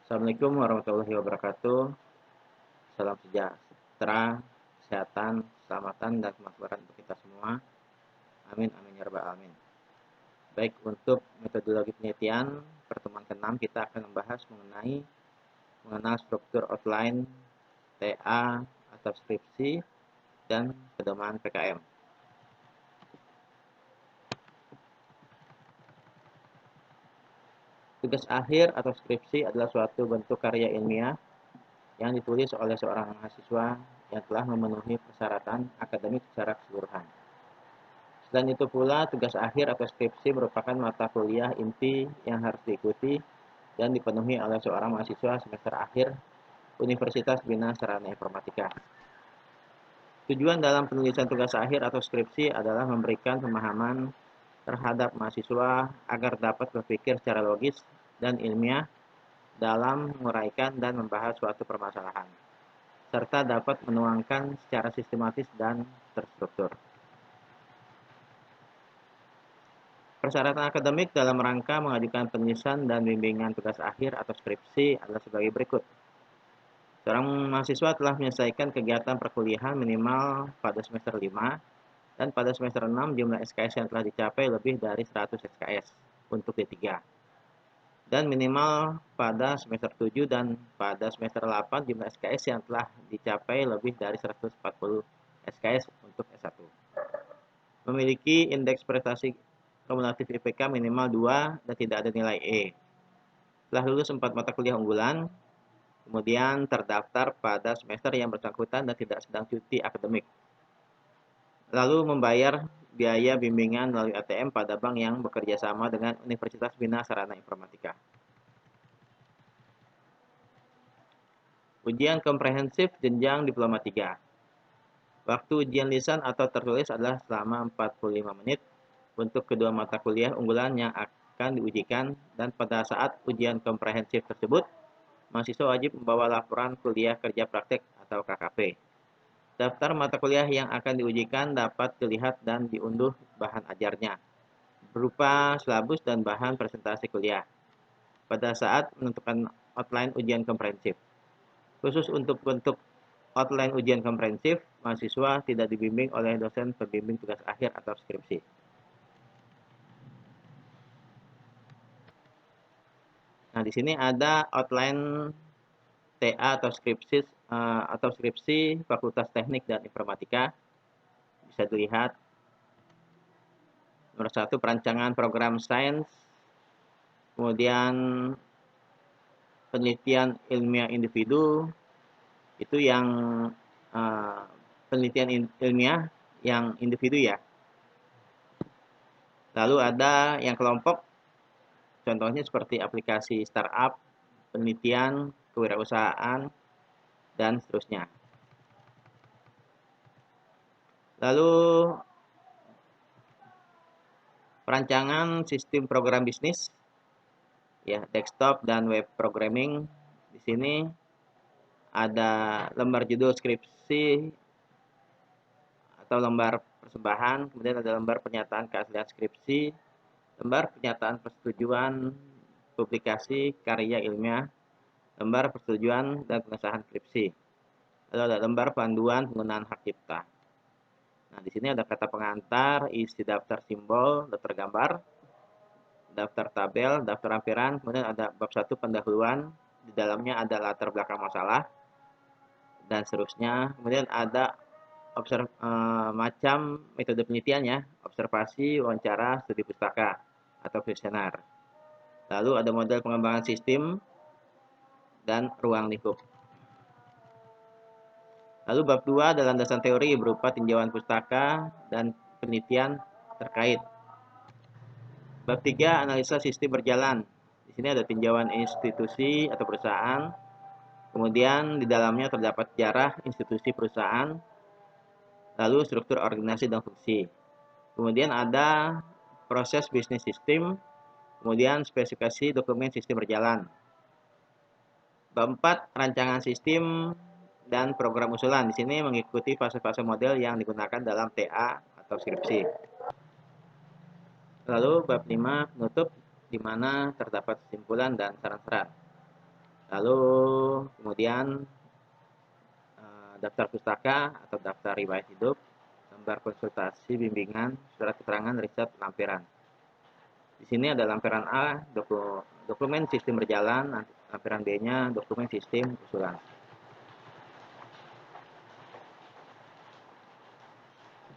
Assalamualaikum warahmatullahi wabarakatuh. Salam sejahtera, kesehatan, keselamatan, dan kemakmuran untuk kita semua. Amin, amin, ya rabbal alamin. Baik, untuk metodologi penelitian, pertemuan ke-6 kita akan membahas mengenal struktur outline TA atau skripsi dan pedoman PKM. Tugas akhir atau skripsi adalah suatu bentuk karya ilmiah yang ditulis oleh seorang mahasiswa yang telah memenuhi persyaratan akademik secara keseluruhan. Selain itu pula, tugas akhir atau skripsi merupakan mata kuliah inti yang harus diikuti dan dipenuhi oleh seorang mahasiswa semester akhir Universitas Bina Sarana Informatika. Tujuan dalam penulisan tugas akhir atau skripsi adalah memberikan pemahaman terhadap mahasiswa agar dapat berpikir secara logis dan ilmiah dalam menguraikan dan membahas suatu permasalahan, serta dapat menuangkan secara sistematis dan terstruktur. Persyaratan akademik dalam rangka mengajukan penulisan dan bimbingan tugas akhir atau skripsi adalah sebagai berikut. Seorang mahasiswa telah menyelesaikan kegiatan perkuliahan minimal pada semester 5 dan pada semester 6 jumlah SKS yang telah dicapai lebih dari 100 SKS untuk D3. Dan minimal pada semester 7 dan pada semester 8 jumlah SKS yang telah dicapai lebih dari 140 SKS untuk S1. Memiliki indeks prestasi kumulatif IPK minimal 2 dan tidak ada nilai E. Telah lulus 4 mata kuliah unggulan, kemudian terdaftar pada semester yang bersangkutan dan tidak sedang cuti akademik. Lalu membayar biaya bimbingan melalui ATM pada bank yang bekerja sama dengan Universitas Bina Sarana Informatika. Ujian komprehensif jenjang diploma 3. Waktu ujian lisan atau tertulis adalah selama 45 menit untuk kedua mata kuliah unggulan yang akan diujikan, dan pada saat ujian komprehensif tersebut, mahasiswa wajib membawa laporan kuliah kerja praktek atau KKP. Daftar mata kuliah yang akan diujikan dapat dilihat dan diunduh bahan ajarnya, berupa silabus dan bahan presentasi kuliah, pada saat menentukan outline ujian komprehensif. Khusus untuk bentuk outline ujian komprehensif, mahasiswa tidak dibimbing oleh dosen pembimbing tugas akhir atau skripsi. Nah, di sini ada outline TA atau skripsi Fakultas Teknik dan Informatika. Bisa dilihat. Nomor 1, perancangan program sains, kemudian penelitian ilmiah individu, itu yang penelitian ilmiah yang individu ya. Lalu ada yang kelompok, contohnya seperti aplikasi startup, penelitian, kewirausahaan, dan seterusnya. Lalu perancangan sistem program bisnis, ya, desktop dan web programming. Di sini ada lembar judul skripsi atau lembar persembahan, kemudian ada lembar pernyataan keaslian skripsi, lembar pernyataan persetujuan publikasi karya ilmiah, lembar persetujuan dan pengesahan skripsi. Lalu ada lembar panduan penggunaan hak cipta. Nah, di sini ada kata pengantar, isi daftar simbol, daftar gambar, daftar tabel, daftar lampiran, kemudian ada bab 1 pendahuluan, di dalamnya ada latar belakang masalah, dan seterusnya. Kemudian ada macam metode penelitiannya, observasi, wawancara, studi pustaka, atau kuesioner. Lalu ada model pengembangan sistem dan ruang lingkup. Lalu bab 2 adalah landasan teori berupa tinjauan pustaka dan penelitian terkait. Bab 3 analisa sistem berjalan. Di sini ada tinjauan institusi atau perusahaan. Kemudian di dalamnya terdapat sejarah institusi perusahaan, lalu struktur organisasi dan fungsi. Kemudian ada proses bisnis sistem, kemudian spesifikasi dokumen sistem berjalan. Bab 4, rancangan sistem dan program usulan. Di sini mengikuti fase-fase model yang digunakan dalam TA atau skripsi. Lalu bab 5, penutup, di mana terdapat kesimpulan dan saran-saran. Lalu kemudian daftar pustaka atau daftar riwayat hidup, lembar konsultasi, bimbingan, surat keterangan, riset, lampiran. Di sini ada lampiran A, dokumen sistem berjalan, lampiran B-nya dokumen sistem usulan.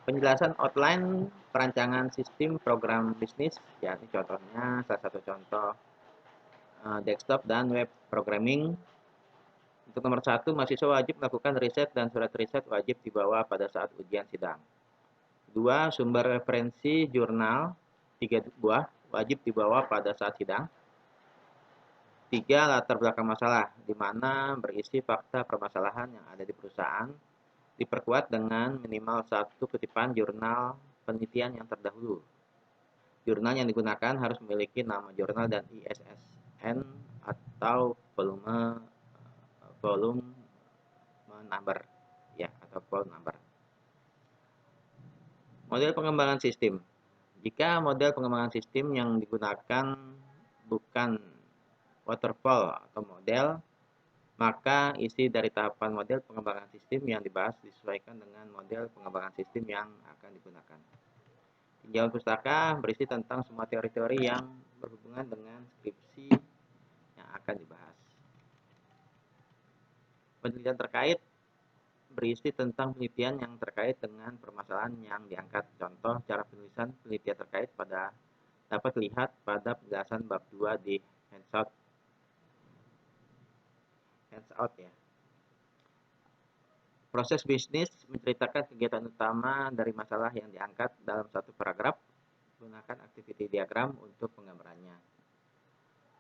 Penjelasan outline perancangan sistem program bisnis, ya ini contohnya, salah satu contoh desktop dan web programming. Untuk nomor 1, mahasiswa wajib melakukan riset dan surat riset wajib dibawa pada saat ujian sidang. 2, sumber referensi jurnal 3 buah wajib dibawa pada saat sidang. 3, latar belakang masalah, di mana berisi fakta permasalahan yang ada di perusahaan, diperkuat dengan minimal 1 kutipan jurnal penelitian yang terdahulu. Jurnal yang digunakan harus memiliki nama jurnal dan ISSN atau volume number, ya, atau volume number. Model pengembangan sistem. Jika model pengembangan sistem yang digunakan bukan waterfall atau model, maka isi dari tahapan model pengembangan sistem yang dibahas disesuaikan dengan model pengembangan sistem yang akan digunakan. Tinjauan pustaka berisi tentang semua teori-teori yang berhubungan dengan skripsi yang akan dibahas. Penelitian terkait berisi tentang penelitian yang terkait dengan permasalahan yang diangkat. Contoh cara penulisan penelitian terkait dapat dilihat pada penjelasan bab 2 di handout ya. Proses bisnis menceritakan kegiatan utama dari masalah yang diangkat dalam satu paragraf. Gunakan activity diagram untuk penggambarannya.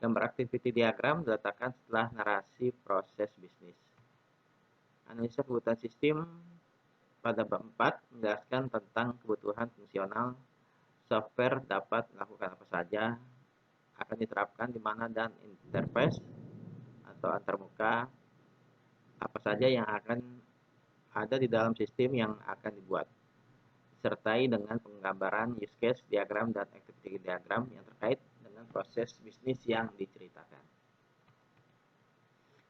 Gambar activity diagram diletakkan setelah narasi proses bisnis. Analisa kebutuhan sistem pada bab 4 menjelaskan tentang kebutuhan fungsional software dapat melakukan apa saja, akan diterapkan di mana, dan interface atau antarmuka apa saja yang akan ada di dalam sistem yang akan dibuat, disertai dengan penggambaran use case diagram dan activity diagram yang terkait dengan proses bisnis yang diceritakan.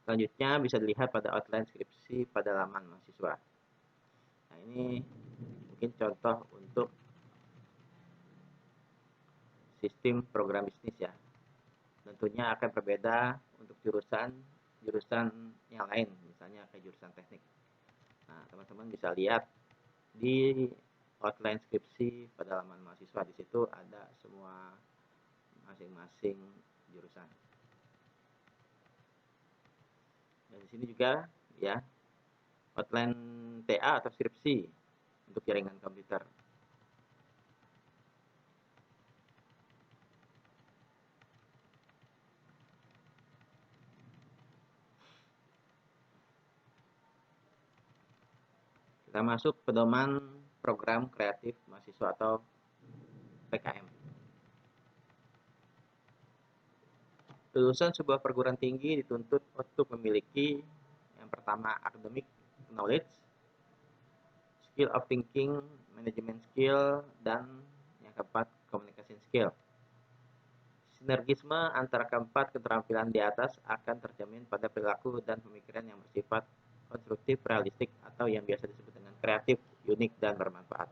Selanjutnya bisa dilihat pada outline skripsi pada halaman mahasiswa. Nah, ini mungkin contoh untuk sistem program bisnis ya. Tentunya akan berbeda untuk jurusan yang lain, misalnya kayak jurusan teknik. Nah, teman-teman bisa lihat di outline skripsi pada halaman mahasiswa, di situ ada semua masing-masing jurusan. Dan di sini juga ya outline TA atau skripsi untuk jaringan komputer. Kita masuk pedoman program kreatif mahasiswa atau PKM. Lulusan sebuah perguruan tinggi dituntut untuk memiliki yang pertama academic knowledge, skill of thinking, management skill, dan yang keempat communication skill. Sinergisme antara keempat keterampilan di atas akan tercermin pada perilaku dan pemikiran yang bersifat konstruktif, realistik, atau yang biasa disebut dengan kreatif, unik, dan bermanfaat.